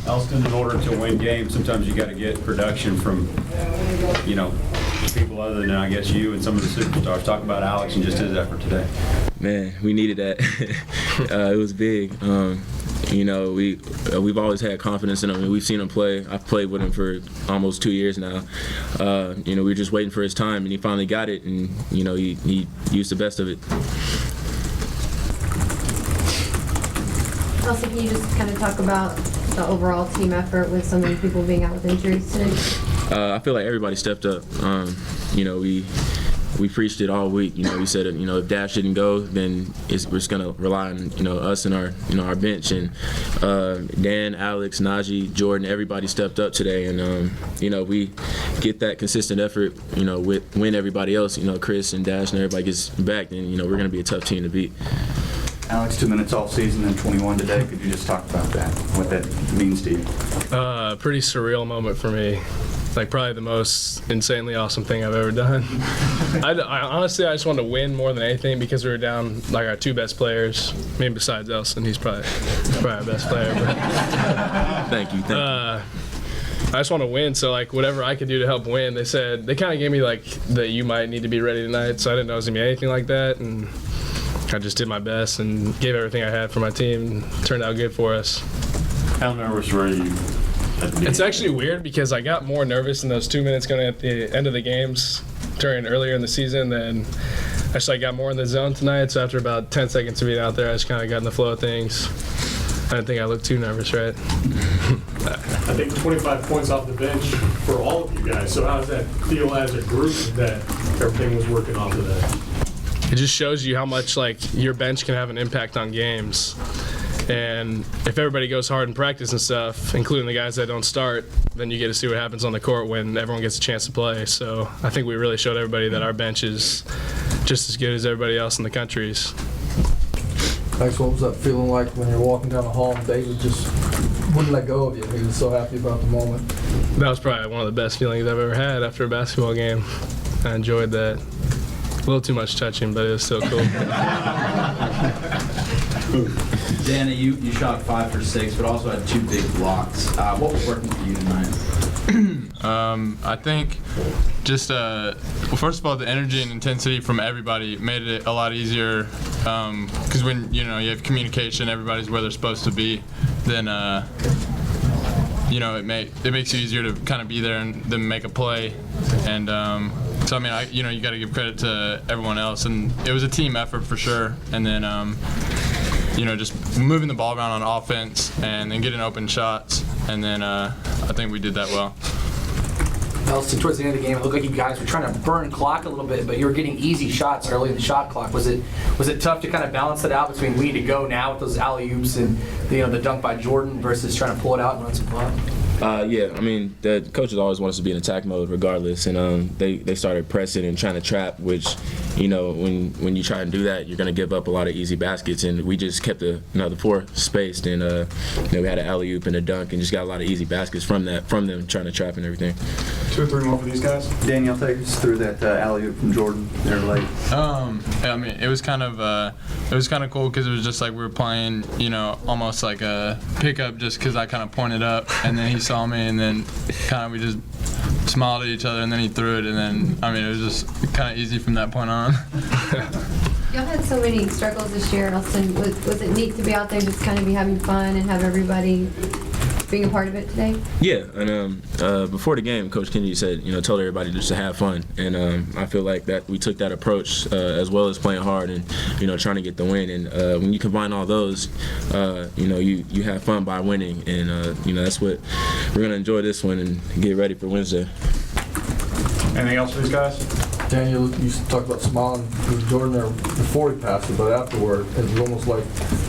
Elston, in order to win games, sometimes you got to get production from, people other than, I guess, you and some of the superstars. Talk about Alex and just his effort today. Man, we needed that. It was big. We've always had confidence in him. We've seen him play. I've played with him for almost 2 years now. We were just waiting for his time, and he finally got it, and, he used the best of it. Also, can you just kind of talk about the overall team effort with so many people being out with injuries today? I feel like everybody stepped up. We preached it all week. We said, if Dash didn't go, then we're just gonna rely on us and our bench. And Dan, Alex, Najee, Jordan, everybody stepped up today. And we get that consistent effort. When everybody else, Chris and Dash and everybody gets back, then we're gonna be a tough team to beat. Alex, 2 minutes all season and 21 today. Could you just talk about that, what that means to you? Pretty surreal moment for me. Like probably the most insanely awesome thing I've ever done. I honestly just wanted to win more than anything because we were down like our 2 best players. I mean, besides Elston, he's probably our best player. But, Thank you. I just want to win, so like whatever I could do to help win. They said they kind of gave me like that you might need to be ready tonight, so I didn't know it was gonna be anything like that, and I just did my best and gave everything I had for my team. And turned out good for us. How nervous were you? It's actually weird because I got more nervous in those 2 minutes going at the end of the games earlier in the season than actually I got more in the zone tonight. So after about 10 seconds of being out there, I just kind of got in the flow of things. I didn't think I looked too nervous, right? I think 25 points off the bench for all of you guys. So how does that feel as a group that everything was working off of that? It just shows you how much like your bench can have an impact on games. And if everybody goes hard in practice and stuff, including the guys that don't start, then you get to see what happens on the court when everyone gets a chance to play. So I think we really showed everybody that our bench is just as good as everybody else in the country's. Max, what was that feeling like when you're walking down the hall and David just wouldn't let go of you? He was so happy about the moment. That was probably one of the best feelings I've ever had after a basketball game. I enjoyed that. A little too much touching, but it was still cool. Danny, you shot 5 for 6, but also had 2 big blocks. What was working for you tonight? I think just, first of all, the energy and intensity from everybody made it a lot easier because when, you have communication, everybody's where they're supposed to be, then, it makes it easier to kind of be there and then make a play. And so, I mean, you got to give credit to everyone else. And it was a team effort for sure. And then, just moving the ball around on offense and then getting open shots. And then I think we did that well. Elston, towards the end of the game, it looked like you guys were trying to burn clock a little bit, but you were getting easy shots early in the shot clock. Was it tough to kind of balance that out between we need to go now with those alley-oops and the dunk by Jordan versus trying to pull it out and run some clock? Yeah, I mean, the coaches always want us to be in attack mode regardless, and they started pressing and trying to trap, which, when you try and do that, you're going to give up a lot of easy baskets, and we just kept the floor spaced, and we had an alley-oop and a dunk and just got a lot of easy baskets from them trying to trap and everything. 2 or 3 more for these guys. Daniel, take us through that alley-oop from Jordan there late. I mean, it was kind of cool because it was just like we were playing, almost like a pickup just because I kind of pointed up and then he saw me and then kind of we just smiled at each other and then he threw it and then, I mean, it was just kind of easy from that point on. Y'all had so many struggles this year, Elston. Was it neat to be out there just kind of be having fun and have everybody being a part of it today? Yeah, and before the game, Coach Kennedy said, told everybody just to have fun, and I feel like that we took that approach as well as playing hard and trying to get the win. And when you combine all those, you have fun by winning, and that's what we're gonna enjoy this one and get ready for Wednesday. Anything else for these guys? Daniel, you talked about smiling with Jordan there before he passed it, but afterward, it was almost like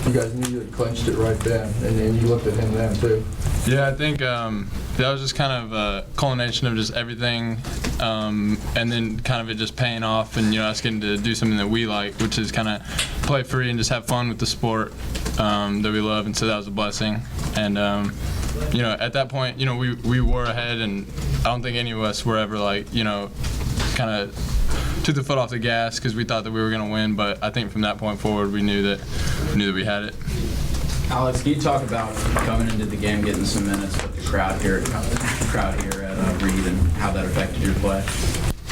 you guys knew you had clinched it right then, and then you looked at him then too. Yeah, I think that was just kind of a culmination of just everything, and then kind of it just paying off, and us getting to do something that we like, which is kind of play free and just have fun with the sport that we love, and so that was a blessing. And at that point, we were ahead, and I don't think any of us were ever like, kind of took the foot off the gas because we thought that we were going to win. But I think from that point forward, we knew that we had it. Alex, can you talk about coming into the game, getting some minutes with the crowd here at Reed, and how that affected your play?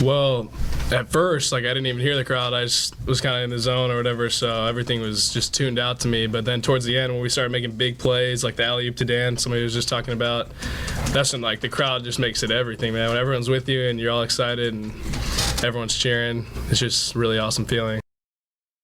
Well, at first, like I didn't even hear the crowd. I just was kind of in the zone or whatever, so everything was just tuned out to me. But then towards the end, when we started making big plays, like the alley-oop to Dan, somebody was just talking about, that's when like the crowd just makes it everything, man. When everyone's with you and you're all excited and everyone's cheering, it's just a really awesome feeling.